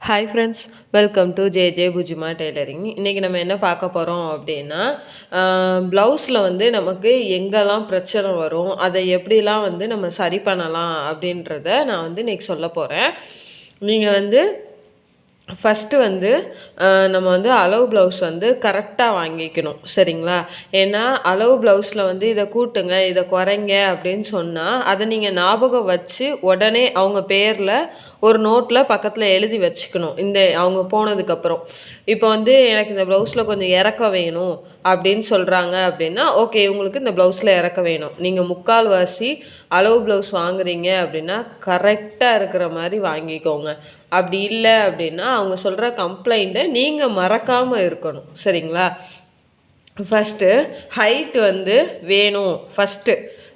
Hi friends, welcome to J புஜிமா tailoring. இன்றைக்கி நம்ம என்ன பார்க்க போகிறோம் அப்படின்னா, ப்ளவுஸில் வந்து நமக்கு எங்கெல்லாம் பிரச்சனை வரும், அதை எப்படிலாம் வந்து நம்ம சரி பண்ணலாம் அப்படின்றத நான் வந்து இன்றைக்கி சொல்ல போகிறேன். நீங்கள் வந்து ஃபஸ்ட்டு வந்து நம்ம வந்து அளவு ப்ளவுஸ் வந்து கரெக்டாக வாங்கிக்கணும், சரிங்களா? ஏன்னா அளவு ப்ளவுஸில் வந்து இதை கூட்டுங்க, இதை குறைங்க அப்படின்னு சொன்னால் அதை நீங்கள் ஞாபகம் வச்சு உடனே அவங்க பேரில் ஒரு நோட்டில் பக்கத்தில் எழுதி வச்சுக்கணும். அவங்க போனதுக்கப்புறம் இப்போ வந்து எனக்கு இந்த ப்ளவுஸில் கொஞ்சம் இறக்கம் வேணும் அப்படின்னு சொல்கிறாங்க அப்படின்னா, ஓகே, உங்களுக்கு இந்த ப்ளவுஸில் இறக்கம் வேணும். நீங்கள் முக்கால்வாசி அளவு ப்ளவுஸ் வாங்குறீங்க அப்படின்னா கரெக்டாக இருக்கிற மாதிரி வாங்கிக்கோங்க. அப்படி இல்லை அப்படின்னா அவங்க சொல்கிற கம்ப்ளைண்ட்டை நீங்கள் மறக்காமல் இருக்கணும், சரிங்களா? ஃபஸ்ட்டு ஹைட் வந்து வேணும் ஃபஸ்ட்டு,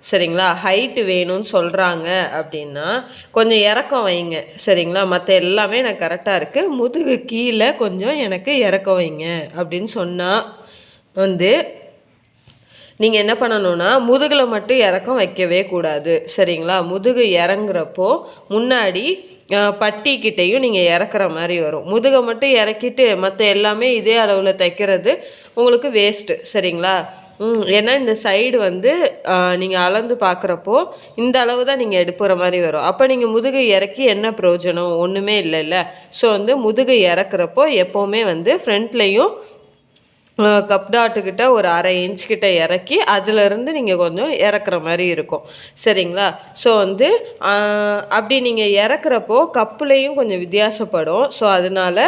சரிங்களா? ஹைட்டு வேணும்னு சொல்கிறாங்க அப்படின்னா கொஞ்சம் இறக்கம் வைங்க, சரிங்களா? மற்ற எல்லாமே எனக்கு கரெக்டாக இருக்குது, முதுகு கீழே கொஞ்சம் எனக்கு இறக்கம் வைங்க அப்படின்னு சொன்னால் வந்து நீங்கள் என்ன பண்ணணுன்னா, முதுகில் மட்டும் இறக்கம் வைக்கவே கூடாது, சரிங்களா? முதுகு இறங்குறப்போ முன்னாடி பட்டிக்கிட்டையும் நீங்கள் இறக்குற மாதிரி வரும். முதுகை மட்டும் இறக்கிட்டு மற்ற எல்லாமே இதே அளவில் தைக்கிறது உங்களுக்கு வேஸ்ட்டு, சரிங்களா? ஏன்னா இந்த சைடு வந்து நீங்கள் அளந்து பார்க்குறப்போ இந்த அளவு தான் நீங்கள் எடுப்புற மாதிரி வரும். அப்போ நீங்கள் முதுகை இறக்கி என்ன பிரயோஜனம்? ஒன்றுமே இல்லைல்ல. ஸோ வந்து முதுகை இறக்குறப்போ எப்போவுமே வந்து ஃப்ரண்ட்லேயும் கப் டாட்டுக்கிட்ட ஒரு 1/2 இன்ச் கிட்ட இறக்கி அதிலிருந்து நீங்கள் கொஞ்சம் இறக்குற மாதிரி இருக்கும், சரிங்களா? ஸோ வந்து அப்படி நீங்கள் இறக்குறப்போ கப்புலேயும் கொஞ்சம் வித்தியாசப்படும். ஸோ அதனால்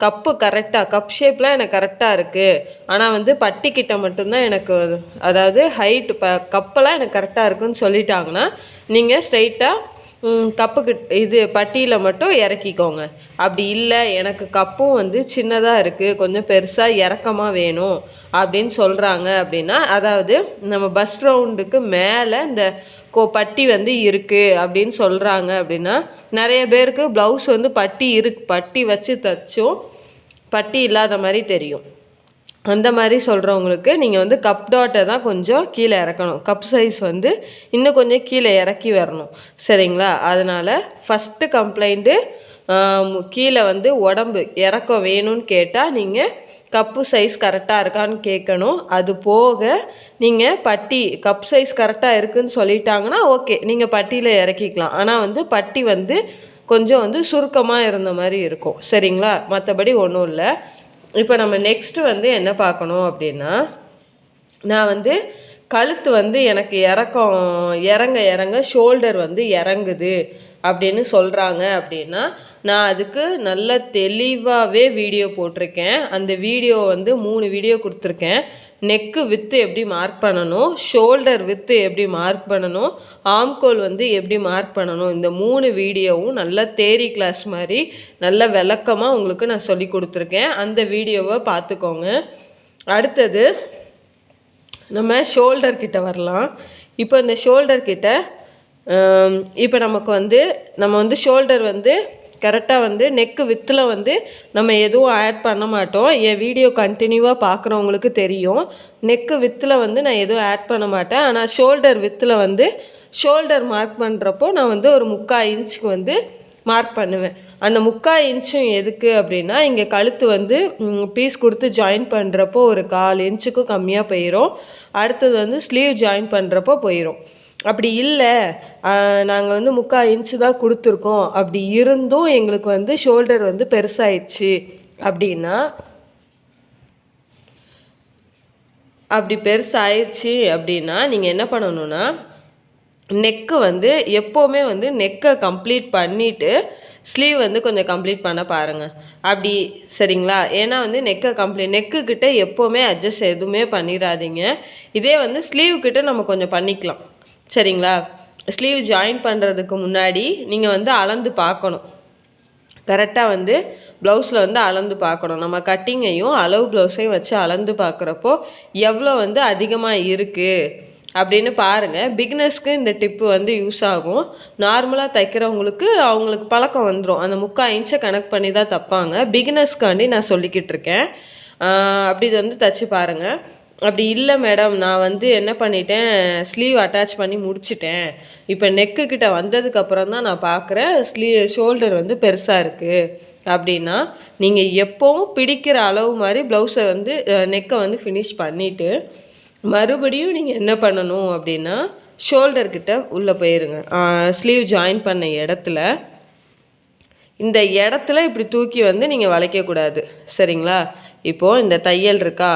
கப்பு கரெக்டாக கப் ஷேப்பில் எனக்கு கரெக்டாக இருக்குது, ஆனால் வந்து பட்டிக்கிட்ட மட்டும்தான் எனக்கு, அதாவது ஹைட்டு கப்பெல்லாம் எனக்கு கரெக்டாக இருக்குதுன்னு சொல்லிட்டாங்கன்னா நீங்கள் ஸ்ட்ரைட்டாக கப்புக்கு இது பட்டியில் மட்டும் இறக்கிக்கோங்க. அப்படி இல்லை, எனக்கு கப்பும் வந்து சின்னதாக இருக்குது, கொஞ்சம் பெருசாக இறக்கமாக வேணும் அப்படின்னு சொல்கிறாங்க அப்படின்னா, அதாவது நம்ம பஸ் ரவுண்டுக்கு மேலே இந்த பட்டி வந்து இருக்குது அப்படின்னு சொல்கிறாங்க அப்படின்னா, நிறைய பேருக்கு ப்ளவுஸ் வந்து பட்டி வச்சு தைச்சும் பட்டி இல்லாத மாதிரி தெரியும். அந்த மாதிரி சொல்கிறவங்களுக்கு நீங்கள் வந்து கப் டாட்டை தான் கொஞ்சம் கீழே இறக்கணும். கப் சைஸ் வந்து இன்னும் கொஞ்சம் கீழே இறக்கி வரணும், சரிங்களா? அதனால் ஃபஸ்ட்டு கம்ப்ளைண்ட்டு கீழே வந்து உடம்பு இறக்கம் வேணும்னு கேட்டால் நீங்கள் கப்பு சைஸ் கரெக்டாக இருக்கான்னு கேட்கணும். அது போக நீங்கள் கப் சைஸ் கரெக்டாக இருக்குதுன்னு சொல்லிட்டாங்கன்னா ஓகே, நீங்கள் பட்டியில் இறக்கிக்கலாம். ஆனால் வந்து பட்டி வந்து கொஞ்சம் வந்து சுருக்கமாக இருந்த மாதிரி இருக்கும், சரிங்களா? மற்றபடி ஒன்றும் இல்லை. இப்போ நம்ம நெக்ஸ்ட்டு வந்து என்ன பார்க்கணும் அப்படின்னா, நான் வந்து கழுத்து வந்து எனக்கு இறங்க ஷோல்டர் வந்து இறங்குது அப்படின்னு சொல்கிறாங்க அப்படின்னா, நான் அதுக்கு நல்ல தெளிவாகவே வீடியோ போட்டிருக்கேன். அந்த வீடியோ வந்து 3 வீடியோ கொடுத்துருக்கேன். நெக்கு வித்து எப்படி மார்க் பண்ணணும், ஷோல்டர் வித்து எப்படி மார்க் பண்ணணும், ஆம்கோல் வந்து எப்படி மார்க் பண்ணணும், இந்த 3 வீடியோவும் நல்ல தேரி கிளாஸ் மாதிரி நல்ல விளக்கமாக உங்களுக்கு நான் சொல்லி கொடுத்துருக்கேன். அந்த வீடியோவை பார்த்துக்கோங்க. அடுத்தது நம்ம ஷோல்டர் கிட்ட வரலாம். இப்போ இந்த ஷோல்டர் கிட்ட இப்போ நம்ம வந்து ஷோல்டர் வந்து கரெக்டாக வந்து நெக்கு வித்தில் வந்து நம்ம எதுவும் ஆட் பண்ண மாட்டோம். என் வீடியோ கண்டினியூவாக பார்க்குறவங்களுக்கு தெரியும். நெக்கு வித்தில் வந்து நான் எதுவும் ஆட் பண்ண மாட்டேன். ஆனால் ஷோல்டர் வித்தில் வந்து ஷோல்டர் மார்க் பண்ணுறப்போ நான் வந்து ஒரு 3/4 இன்ச்சுக்கு வந்து மார்க் பண்ணுவேன். அந்த 3/4 இன்ச்சும் எதுக்கு அப்படின்னா, இங்கே கழுத்து வந்து பீஸ் கொடுத்து ஜாயின் பண்ணுறப்போ ஒரு 1/4 இன்ச்சுக்கும் கம்மியாக போயிடும். அடுத்தது வந்து ஸ்லீவ் ஜாயின் பண்ணுறப்போ போயிடும். அப்படி இல்லை, நாங்கள் வந்து 3/4 இன்ச்சு தான் கொடுத்துருக்கோம், அப்படி இருந்தும் எங்களுக்கு வந்து ஷோல்டர் வந்து பெருசாயிடுச்சு அப்படின்னா, அப்படி பெருசாயிடுச்சு அப்படின்னா நீங்கள் என்ன பண்ணணுன்னா, நெக்கு வந்து எப்போவுமே வந்து நெக்கை கம்ப்ளீட் பண்ணிவிட்டு ஸ்லீவ் வந்து கொஞ்சம் கம்ப்ளீட் பண்ண பாருங்கள். அப்படி, சரிங்களா? ஏன்னா வந்து நெக்குக்கிட்ட எப்போவுமே அட்ஜஸ்ட் எதுவுமே பண்ணிடாதீங்க. இதே வந்து ஸ்லீவ்கிட்ட நம்ம கொஞ்சம் பண்ணிக்கலாம், சரிங்களா? ஸ்லீவ் ஜாயின் பண்ணுறதுக்கு முன்னாடி நீங்கள் வந்து அளந்து பார்க்கணும். கரெக்டாக வந்து ப்ளவுஸில் வந்து அளந்து பார்க்கணும். நம்ம கட்டிங்கையும் அளவு ப்ளவுஸையும் வச்சு அளந்து பார்க்குறப்போ எவ்வளோ வந்து அதிகமாக இருக்குது அப்படின்னு பாருங்கள். பிகினர்ஸ்க்கு இந்த டிப்பு வந்து யூஸ் ஆகும். நார்மலாக தைக்கிறவங்களுக்கு அவங்களுக்கு பழக்கம் வந்துடும். அந்த 3/4 இன்ச்சை கணக்கு பண்ணி தான் தைப்பாங்க. பிகினர்ஸ்க்காண்டி நான் சொல்லிக்கிட்டு இருக்கேன். அப்படி இது வந்து தைச்சி பாருங்கள். அப்படி இல்லை மேடம், நான் வந்து என்ன பண்ணிட்டேன், ஸ்லீவ் அட்டாச் பண்ணி முடிச்சிட்டேன், இப்போ நெக்கு கிட்ட வந்ததுக்கப்புறம் தான் நான் பார்க்குறேன் ஷோல்டர் வந்து பெருசாக இருக்குது அப்படின்னா, நீங்கள் எப்போவும் பிடிக்கிற அளவு மாதிரி ப்ளவுஸை வந்து நெக்கை வந்து ஃபினிஷ் பண்ணிவிட்டு மறுபடியும் நீங்கள் என்ன பண்ணணும் அப்படின்னா, ஷோல்டர்கிட்ட உள்ளே போயிருங்க. ஸ்லீவ் ஜாயின் பண்ண இடத்துல இந்த இடத்துல இப்படி தூக்கி வந்து நீங்கள் வளைக்கக்கூடாது, சரிங்களா? இப்போது இந்த தையல் இருக்கா,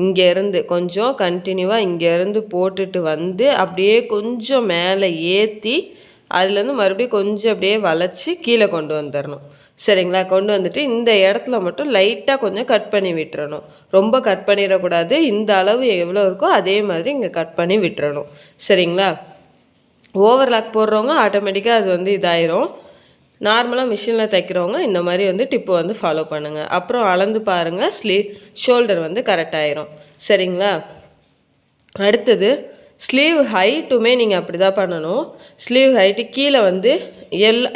இங்கேருந்து கொஞ்சம் கண்டினியூவாக இங்கேருந்து போட்டுட்டு வந்து அப்படியே கொஞ்சம் மேலே ஏற்றி அதுலேருந்து மறுபடியும் கொஞ்சம் அப்படியே வளைச்சி கீழே கொண்டு வந்துடணும், சரிங்களா? கொண்டு வந்துட்டு இந்த இடத்துல மட்டும் லைட்டாக கொஞ்சம் கட் பண்ணி விட்டுறணும். ரொம்ப கட் பண்ணிடக்கூடாது. இந்த அளவு எவ்வளோ இருக்கோ அதே மாதிரி இங்கே கட் பண்ணி விட்டுறணும், சரிங்களா? ஓவர்லாக் போடுறவங்க ஆட்டோமேட்டிக்காக அது வந்து இதாயிரும். நார்மலாக மிஷினில் தைக்கிறவங்க இந்த மாதிரி வந்து டிப்பு வந்து ஃபாலோ பண்ணுங்கள். அப்புறம் அளந்து பாருங்கள், ஷோல்டர் வந்து கரெக்டாயிரும், சரிங்களா? அடுத்தது ஸ்லீவ் ஹைட்டுமே நீங்கள் அப்படி தான் பண்ணணும். ஸ்லீவ் ஹைட்டு கீழே வந்து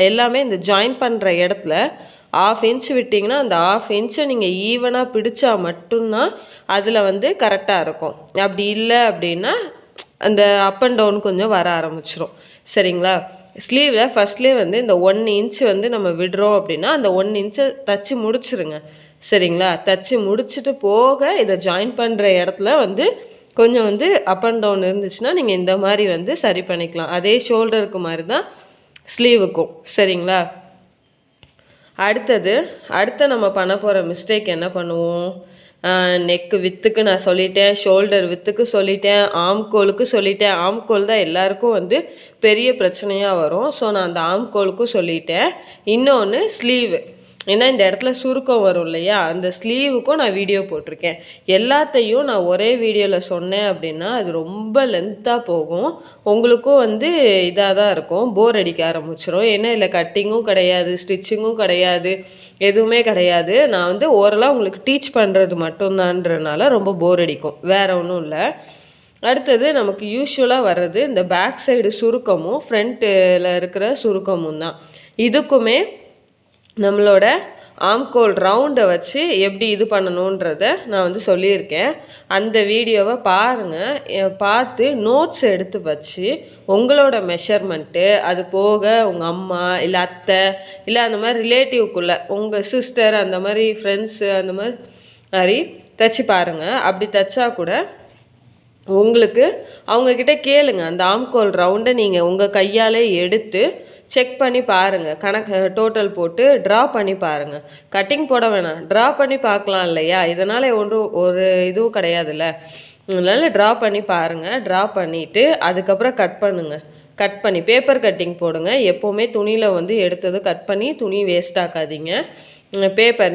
எல்லாமே இந்த ஜாயின் பண்ணுற இடத்துல 1/2 இன்ச் விட்டிங்கன்னா அந்த 1/2 இன்ச்சை நீங்கள் ஈவனாக பிடிச்சா மட்டும்தான் அதில் வந்து கரெக்டாக இருக்கும். அப்படி இல்லை அப்படின்னா அந்த அப் அண்ட் டவுன் கொஞ்சம் வர ஆரம்பிச்சிடும், சரிங்களா? ஸ்லீவில் ஃபஸ்ட்லேயே வந்து இந்த 1 இன்ச் வந்து நம்ம விடுறோம் அப்படின்னா அந்த 1 இன்ச்சை தச்சு முடிச்சிருங்க, சரிங்களா? தச்சு முடிச்சுட்டு போக இதை ஜாயின் பண்ணுற இடத்துல வந்து கொஞ்சம் வந்து அப் அண்ட் டவுன் இருந்துச்சுன்னா நீங்கள் இந்த மாதிரி வந்து சரி பண்ணிக்கலாம். அதே ஷோல்டருக்கு மாதிரி தான் ஸ்லீவுக்கும், சரிங்களா? அடுத்த நம்ம பண்ண போகிற மிஸ்டேக் என்ன பண்ணுவோம், நெக்கு வித்துக்கு நான் சொல்லிட்டேன், ஷோல்டர் வித்துக்கு சொல்லிட்டேன், ஆம்கோலுக்கு சொல்லிட்டேன். ஆம்கோல் தான் எல்லாருக்கும் வந்து பெரிய பிரச்சனையாக வரும். ஸோ நான் அந்த ஆம்கோலுக்கும் சொல்லிட்டேன். இன்னொன்று ஸ்லீவு, ஏன்னா இந்த இடத்துல சுருக்கம் வரும் இல்லையா, அந்த ஸ்லீவுக்கும் நான் வீடியோ போட்டிருக்கேன். எல்லாத்தையும் நான் ஒரே வீடியோவில் சொன்னேன் அப்படின்னா அது ரொம்ப லென்த்தாக போகும், உங்களுக்கும் வந்து இதாக தான் இருக்கும், போர் அடிக்க ஆரம்பிச்சிடும். ஏன்னா இதில் கட்டிங்கும் கிடையாது, ஸ்டிச்சிங்கும் கிடையாது, எதுவுமே கிடையாது. நான் வந்து ஓரளவு உங்களுக்கு டீச் பண்ணுறது மட்டும்தான்றனால ரொம்ப போர் அடிக்கும், வேறு ஒன்றும் இல்லை. அடுத்தது நமக்கு யூஸ்வலாக வர்றது இந்த பேக் சைடு சுருக்கமும் ஃப்ரண்ட்டில் இருக்கிற சுருக்கமும் தான். இதுக்குமே நம்மளோட ஆம்கோல் ரவுண்டை வச்சு எப்படி இது பண்ணணுன்றத நான் வந்து சொல்லியிருக்கேன். அந்த வீடியோவை பாருங்கள், பார்த்து நோட்ஸ் எடுத்து வச்சு உங்களோட மெஷர்மெண்ட்டு, அது போக உங்கள் அம்மா இல்லை அத்தை இல்லை அந்த மாதிரி ரிலேட்டிவ்க்குள்ளே உங்கள் சிஸ்டர் அந்த மாதிரி ஃப்ரெண்ட்ஸு அந்த மாதிரி தைச்சி பாருங்கள். அப்படி தைச்சா கூட உங்களுக்கு அவங்கக்கிட்ட கேளுங்க, அந்த ஆம்கோல் ரவுண்டை நீங்கள் உங்கள் கையாலே எடுத்து செக் பண்ணி பாருங்கள், கணக்கு டோட்டல் போட்டு ட்ரா பண்ணி பாருங்கள். கட்டிங் போட வேணாம், ட்ரா பண்ணி பார்க்கலாம் இல்லையா, இதனால் ஒரு இதுவும் கிடையாதுல்ல. அதனால் ட்ரா பண்ணி பாருங்கள். ட்ரா பண்ணிவிட்டு அதுக்கப்புறம் கட் பண்ணுங்கள். கட் பண்ணி பேப்பர் கட்டிங் போடுங்க. எப்போவுமே துணியில் வந்து எடுத்தது கட் பண்ணி துணி வேஸ்ட் ஆக்காதீங்க.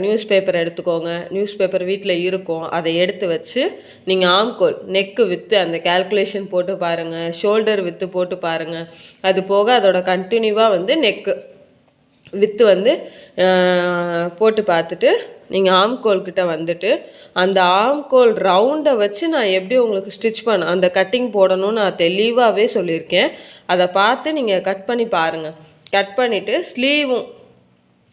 நியூஸ் பேப்பர் எடுத்துக்கோங்க, நியூஸ் பேப்பர் வீட்டில் இருக்கும், அதை எடுத்து வச்சு நீங்கள் ஆம்கோல் நெக்கு வித்து அந்த கேல்குலேஷன் போட்டு பாருங்கள், ஷோல்டர் வித்து போட்டு பாருங்கள். அது போக அதோட கண்டினியூவாக வந்து நெக்கு வித்து வந்து போட்டு பார்த்துட்டு நீங்கள் ஆம்கோல்கிட்ட வந்துட்டு அந்த ஆம்கோல் ரவுண்டை வச்சு நான் எப்படி உங்களுக்கு ஸ்டிச் பண்ண அந்த கட்டிங் போடணும்னு நான் தெளிவாகவே சொல்லியிருக்கேன். அதை பார்த்து நீங்கள் கட் பண்ணி பாருங்கள். கட் பண்ணிவிட்டு ஸ்லீவும்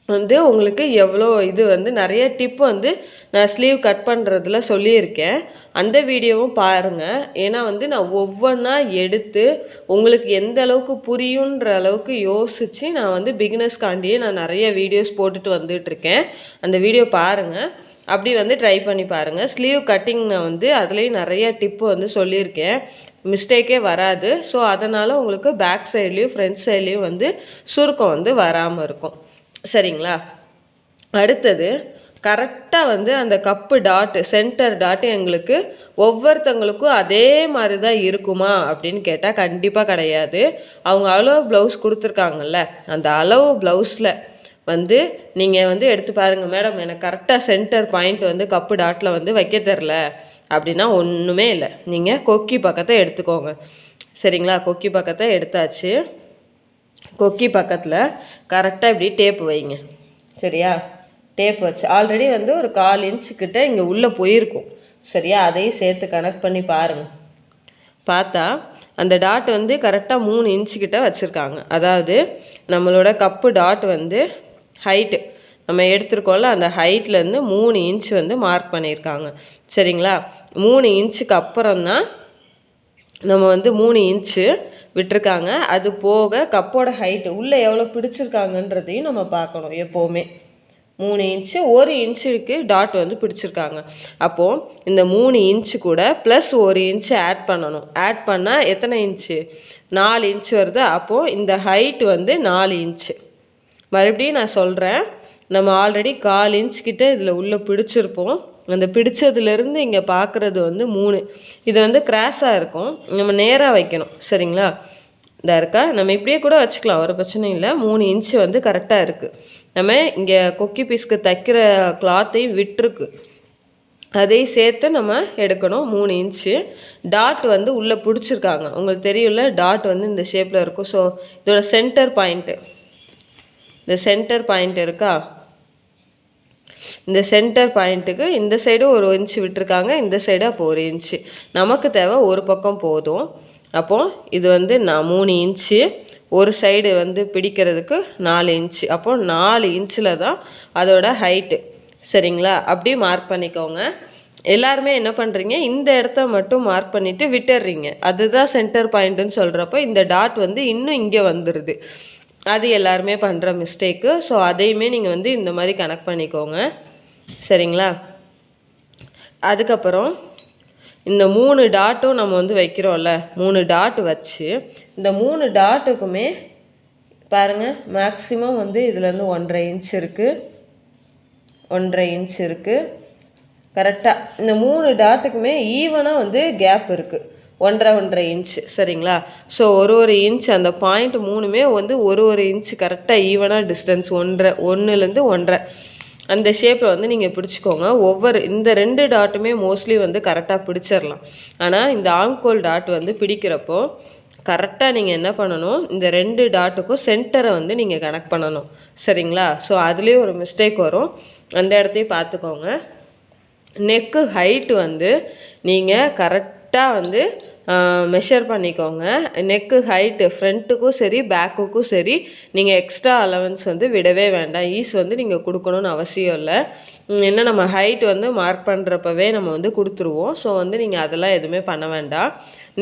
வந்து உங்களுக்கு எவ்வளோ இது வந்து நிறைய டிப் வந்து நான் ஸ்லீவ் கட் பண்ணுறதுல சொல்லியிருக்கேன். அந்த வீடியோவும் பாருங்கள். ஏன்னா வந்து நான் ஒவ்வொன்றா எடுத்து உங்களுக்கு எந்த அளவுக்கு புரியுன்ற அளவுக்கு யோசித்து நான் வந்து பிகினர்ஸ்காண்டியே நான் நிறைய வீடியோஸ் போட்டுட்டு வந்துட்டுருக்கேன். அந்த வீடியோ பாருங்கள், அப்படி வந்து ட்ரை பண்ணி பாருங்கள். ஸ்லீவ் கட்டிங் நான் வந்து அதுலேயும் நிறைய டிப்பு வந்து சொல்லியிருக்கேன், மிஸ்டேக்கே வராது. ஸோ அதனால் உங்களுக்கு பேக் சைட்லேயும் ஃப்ரண்ட் சைட்லேயும் வந்து சுருக்கம் வந்து வராமல் இருக்கும், சரிங்களா? அடுத்தது கரெக்டாக வந்து அந்த கப்பு டாட்டு சென்டர் டாட்டு எங்களுக்கு ஒவ்வொருத்தவங்களுக்கும் அதே மாதிரி தான் இருக்குமா அப்படின்னு கேட்டால் கண்டிப்பாக கிடையாது. அவங்க அளவு ப்ளவுஸ் கொடுத்துருக்காங்கல்ல, அந்த அளவு ப்ளவுஸில் வந்து நீங்கள் வந்து எடுத்து பாருங்கள், மேடம் எனக்கு கரெக்டாக சென்டர் பாயிண்ட் வந்து கப்பு டாட்டில் வந்து வைக்க தெரில அப்படின்னா ஒன்றுமே இல்லை. நீங்கள் கொக்கி பக்கத்தை எடுத்துக்கோங்க, சரிங்களா? கொக்கி பக்கத்தை எடுத்தாச்சு. கொக்கி பக்கத்தில் கரெக்டாக இப்படி டேப்பு வைங்க, சரியா? டேப் வச்சு ஆல்ரெடி வந்து ஒரு 1/4 இன்ச்சுக்கிட்ட இங்கே உள்ளே போயிருக்கும், சரியா? அதையும் சேர்த்து கனெக்ட் பண்ணி பாருங்கள். பார்த்தா அந்த டாட் வந்து கரெக்டாக 3 இன்ச்சுக்கிட்ட வச்சுருக்காங்க. அதாவது நம்மளோட கப்பு டாட் வந்து ஹைட்டு நம்ம எடுத்துருக்கோம்ல அந்த ஹைட்லேருந்து 3 இன்ச் வந்து மார்க் பண்ணியிருக்காங்க. சரிங்களா? 3 இன்ச்சுக்கு அப்புறம் தான் நம்ம வந்து 3 இன்ச்சு விட்டுருக்காங்க. அது போக கப்போட ஹைட்டு உள்ளே எவ்வளோ பிடிச்சிருக்காங்கன்றதையும் நம்ம பார்க்கணும் எப்போவுமே. 3 இன்ச்சு 1 இன்ச்சுக்கு டாட் வந்து பிடிச்சிருக்காங்க. அப்போது இந்த 3 இன்ச்சு கூட ப்ளஸ் 1 இன்ச்சு ஆட் பண்ணணும். ஆட் பண்ணால் எத்தனை இன்ச்சு? 4 இன்ச்சு வருது. அப்போது இந்த ஹைட் வந்து 4 இன்ச்சு. மறுபடியும் நான் சொல்கிறேன், நம்ம ஆல்ரெடி 1/4 இன்ச் கிட்ட இதில் உள்ளே பிடிச்சிருப்போம். அந்த பிடிச்சதுலேருந்து இங்கே பார்க்குறது வந்து 3. இது வந்து கிராஸாக இருக்கும், நம்ம நேராக வைக்கணும். சரிங்களா? இதாக இருக்கா? நம்ம இப்படியே கூட வச்சுக்கலாம், ஒரு பிரச்சனையும் இல்லை. 3 இன்ச்சு வந்து கரெக்டாக இருக்குது. நம்ம இங்கே கொக்கி பீஸ்க்கு தைக்கிற கிளாத்தையும் விட்டுருக்கு, அதையும் சேர்த்து நம்ம எடுக்கணும். 3 இன்ச்சு டாட் வந்து உள்ளே பிடிச்சிருக்காங்க. உங்களுக்கு தெரியும்ல, டாட் வந்து இந்த ஷேப்பில் இருக்கும். ஸோ இதோட சென்டர் பாயிண்ட்டு, இந்த சென்டர் பாயிண்ட் இருக்கா, இந்த சென்டர் பாயிண்ட்டுக்கு இந்த சைடு 1 இன்ச்சு விட்டுருக்காங்க, இந்த சைடு அப்போ 1 இன்ச்சு. நமக்கு தேவை ஒரு பக்கம் போதும். அப்போது இது வந்து நான் 3 இன்ச்சு, ஒரு சைடு வந்து பிடிக்கிறதுக்கு 4 இன்ச்சு. அப்போது 4 இன்ச்சில் தான் அதோட ஹைட்டு. சரிங்களா? அப்படி மார்க் பண்ணிக்கோங்க. எல்லாருமே என்ன பண்ணுறீங்க, இந்த இடத்த மட்டும் மார்க் பண்ணிவிட்டு விட்டுடுறீங்க. அதுதான் சென்டர் பாயிண்ட்டுன்னு சொல்கிறப்போ இந்த டாட் வந்து இன்னும் இங்கே வந்துடுது. அது எல்லாருமே பண்ணுற மிஸ்டேக்கு. ஸோ அதையுமே நீங்கள் வந்து இந்த மாதிரி கனெக்ட் பண்ணிக்கோங்க. சரிங்களா? அதுக்கப்புறம் இந்த 3 டாட்டும் நம்ம வந்து வைக்கிறோம்ல, 3 டாட் வச்சு இந்த 3 டாட்டுக்குமே பாருங்கள், மேக்ஸிமம் வந்து இதுலேருந்து 1.5 இன்ச் இருக்குது, 1.5 இன்ச் இருக்குது. கரெக்டாக இந்த 3 டாட்டுக்குமே ஈவனாக வந்து கேப் இருக்குது, 1.5 இன்ச்சு. சரிங்களா? ஸோ ஒரு இன்ச் அந்த பாயிண்ட் 3மே வந்து ஒரு இன்ச்சு கரெக்டாக ஈவனாக டிஸ்டன்ஸ் 1லேருந்து 1.5 அந்த ஷேப்பை வந்து நீங்கள் பிடிச்சிக்கோங்க. இந்த 2 டாட்டுமே மோஸ்ட்லி வந்து கரெக்டாக பிடிச்சிடலாம். ஆனால் இந்த ஆம்கோல் டாட் வந்து பிடிக்கிறப்போ கரெக்டாக நீங்கள் என்ன பண்ணணும், இந்த 2 டாட்டுக்கும் சென்டரை வந்து நீங்கள் கனெக்ட் பண்ணணும். சரிங்களா? ஸோ அதுலேயே ஒரு மிஸ்டேக் வரும், அந்த இடத்தையும் பார்த்துக்கோங்க. நெக்கு ஹைட்டு வந்து நீங்கள் கரெக்டாக வந்து மெஷர் பண்ணிக்கோங்க. நெக்கு ஹைட்டு ஃப்ரண்ட்டுக்கும் சரி பேக்குக்கும் சரி நீங்கள் எக்ஸ்ட்ரா அலவன்ஸ் வந்து விடவே வேண்டாம். ஈஸ் வந்து நீங்கள் கொடுக்கணுன்னு அவசியம் இல்லை. என்ன நம்ம ஹைட் வந்து மார்க் பண்ணுறப்பவே நம்ம வந்து கொடுத்துருவோம். ஸோ வந்து நீங்கள் அதெல்லாம் எதுவுமே பண்ண வேண்டாம்.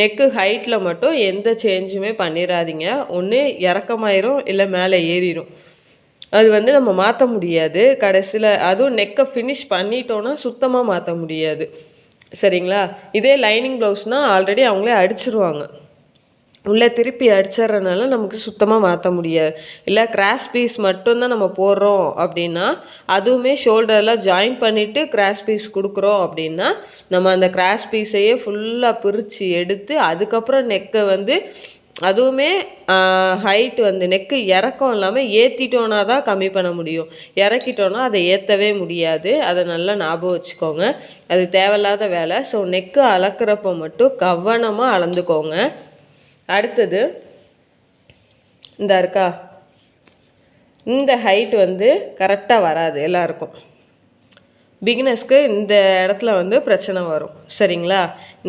நெக்கு ஹைட்டில் மட்டும் எந்த சேஞ்சுமே பண்ணிடாதீங்க. ஒன்று இறக்கமாயிரும், இல்லை மேலே ஏறிடும். அது வந்து நம்ம மாற்ற முடியாது கடைசியில். அதுவும் நெக்கை ஃபினிஷ் பண்ணிட்டோன்னா சுத்தமாக மாற்ற முடியாது. சரிங்களா? இதே லைனிங் ப்ளவுஸ்னால் ஆல்ரெடி அவங்களே அடிச்சிருவாங்க, உள்ளே திருப்பி அடிச்சிட்றதுனால நமக்கு சுத்தமாக மாற்ற முடியாது. இல்லை கிராஸ் பீஸ் மட்டும்தான் நம்ம போடுறோம் அப்படின்னா, அதுவுமே ஷோல்டரில் ஜாயின் பண்ணிவிட்டு கிராஸ் பீஸ் கொடுக்குறோம் அப்படின்னா, நம்ம அந்த கிராஸ் பீஸையே ஃபுல்லாக பிரித்து எடுத்து அதுக்கப்புறம் நெக்கை வந்து அதுவுமே ஹைட்டு வந்து நெக்கு இறக்கம் இல்லாமல் ஏற்றிட்டோன்னா தான் கம்மி பண்ண முடியும். இறக்கிட்டோன்னா அதை ஏற்றவே முடியாது. அதை நல்லா ஞாபகம் வச்சுக்கோங்க, அது தேவையில்லாத வேலை. ஸோ நெக்கு அளக்கிறப்போ மட்டும் கவனமாக அளந்துக்கோங்க. அடுத்தது இந்த இருக்கா, இந்த ஹைட் வந்து கரெக்டாக வராது எல்லாருக்கும். பிகினர்ஸ்க்கு இந்த இடத்துல வந்து பிரச்சனை வரும். சரிங்களா?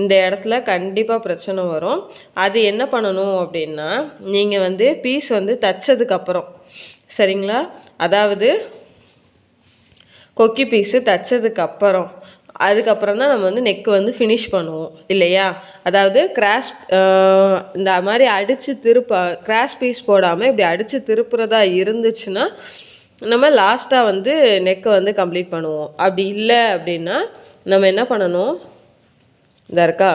இந்த இடத்துல கண்டிப்பாக பிரச்சனை வரும். அது என்ன பண்ணணும் அப்படின்னா, நீங்கள் வந்து பீஸ் வந்து தைச்சதுக்கப்புறம், சரிங்களா, அதாவது கொக்கி பீஸு தைச்சதுக்கப்புறம் அதுக்கப்புறம் தான் நம்ம வந்து நெக்கு வந்து ஃபினிஷ் பண்ணுவோம் இல்லையா? அதாவது இந்த மாதிரி அடித்து கிராஸ் பீஸ் போடாமல் இப்படி அடித்து திருப்புறதா இருந்துச்சுன்னா நம்ம லாஸ்ட்டாக வந்து நெக்கை வந்து கம்ப்ளீட் பண்ணுவோம். அப்படி இல்லை அப்படின்னா நம்ம என்ன பண்ணணும், இதா இருக்கா,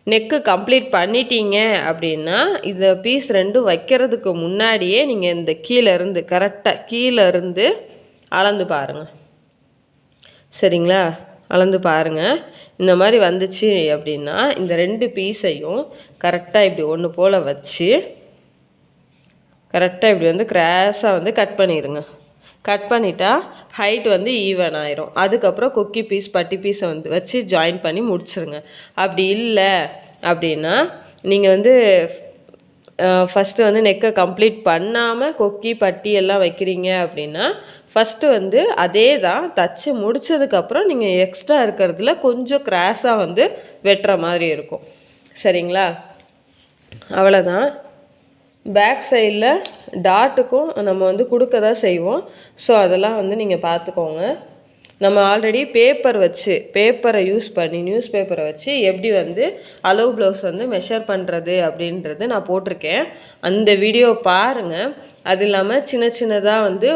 நெக்கு கம்ப்ளீட் பண்ணிட்டீங்க அப்படின்னா இந்த பீஸ் 2 வைக்கிறதுக்கு முன்னாடியே நீங்கள் இந்த கீழேருந்து கரெக்டாக கீழேருந்து அளந்து பாருங்கள். சரிங்களா? அளந்து பாருங்கள். இந்த மாதிரி வந்துச்சு அப்படின்னா இந்த 2 பீஸையும் கரெக்டாக இப்படி ஒன்று போல் வச்சு கரெக்டாக இப்படி வந்து கிராஸாக வந்து கட் பண்ணிடுங்க. கட் பண்ணிட்டா ஹைட் வந்து ஈவன் ஆயிரும். அதுக்கப்புறம் கொக்கி பீஸ் பட்டி பீஸை வந்து வச்சு ஜாயின் பண்ணி முடிச்சிருங்க. அப்படி இல்லை அப்படின்னா நீங்கள் வந்து ஃபஸ்ட்டு வந்து நெக்கை கம்ப்ளீட் பண்ணாமல் கொக்கி பட்டி எல்லாம் வைக்கிறீங்க அப்படின்னா ஃபஸ்ட்டு வந்து அதே தான் தச்சு முடித்ததுக்கப்புறம் நீங்கள் எக்ஸ்ட்ரா இருக்கிறதுல கொஞ்சம் கிராஸாக வந்து வெட்டுற மாதிரி இருக்கும். சரிங்களா? அவ்வளோதான். பேக் சைடில் டாட்டுக்கும் நம்ம வந்து கொடுக்க தான் செய்வோம். ஸோ அதெல்லாம் வந்து நீங்கள் பார்த்துக்கோங்க. நம்ம ஆல்ரெடி பேப்பரை யூஸ் பண்ணி நியூஸ் பேப்பரை வச்சு எப்படி வந்து அளவு ப்ளவுஸ் வந்து மெஷர் பண்ணுறது அப்படின்றது நான் போட்டிருக்கேன். அந்த வீடியோ பாருங்கள். அது இல்லாமல் சின்ன சின்னதாக வந்து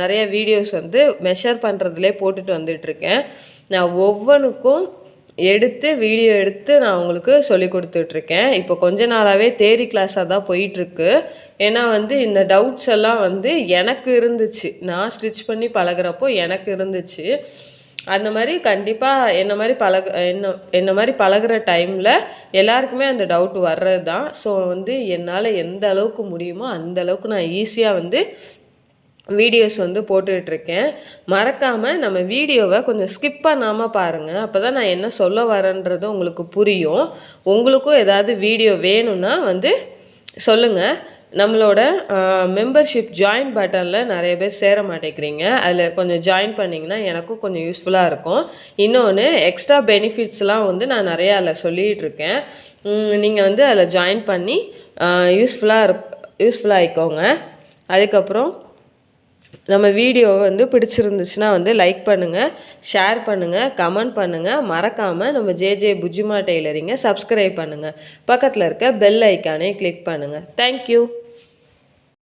நிறைய வீடியோஸ் வந்து மெஷர் பண்ணுறதுலே போட்டுட்டு வந்துட்டுருக்கேன். நான் ஒவ்வொன்றுக்கும் வீடியோ எடுத்து நான் உங்களுக்கு சொல்லி கொடுத்துட்ருக்கேன். இப்போ கொஞ்ச நாளாகவே தேரி கிளாஸாக தான் போயிட்டுருக்கு. ஏன்னா வந்து இந்த டவுட்ஸ் எல்லாம் வந்து எனக்கு இருந்துச்சு. நான் ஸ்டிச் பண்ணி பழகிறப்போ எனக்கு இருந்துச்சு. அந்த மாதிரி கண்டிப்பாக என்ன மாதிரி பழகிற டைமில் எல்லாருக்குமே அந்த டவுட் வர்றது தான். ஸோ வந்து என்னால் எந்த அளவுக்கு முடியுமோ அந்த அளவுக்கு நான் ஈஸியாக வந்து வீடியோஸ் வந்து போட்டுட்ருக்கேன். மறக்காமல் நம்ம வீடியோவை கொஞ்சம் ஸ்கிப் பண்ணாமல் பாருங்கள். அப்போ தான் நான் என்ன சொல்ல வரேன்றது உங்களுக்கு புரியும். உங்களுக்கும் ஏதாவது வீடியோ வேணும்னா வந்து சொல்லுங்கள். நம்மளோட மெம்பர்ஷிப் ஜாயின் பட்டனில் நிறைய பேர் சேர மாட்டேங்கிறீங்க. அதில் கொஞ்சம் ஜாயின் பண்ணிங்கன்னா எனக்கும் கொஞ்சம் யூஸ்ஃபுல்லாக இருக்கும். இன்னொன்று எக்ஸ்ட்ரா பெனிஃபிட்ஸ்லாம் வந்து நான் நிறையா அதில் சொல்லிகிட்ருக்கேன். நீங்கள் வந்து அதில் ஜாயின் பண்ணி யூஸ்ஃபுல்லாக ஆகிக்கோங்க. அதுக்கப்புறம் நம்ம வீடியோ வந்து பிடிச்சிருந்துச்சுன்னா வந்து லைக் பண்ணுங்கள், ஷேர் பண்ணுங்கள், கமெண்ட் பண்ணுங்கள். மறக்காமல் நம்ம ஜேஜே புஜ்ஜிமா டெய்லரிங்கை சப்ஸ்கிரைப் பண்ணுங்கள். பக்கத்தில் இருக்க பெல் ஐக்கானே கிளிக் பண்ணுங்கள். தேங்க்யூ.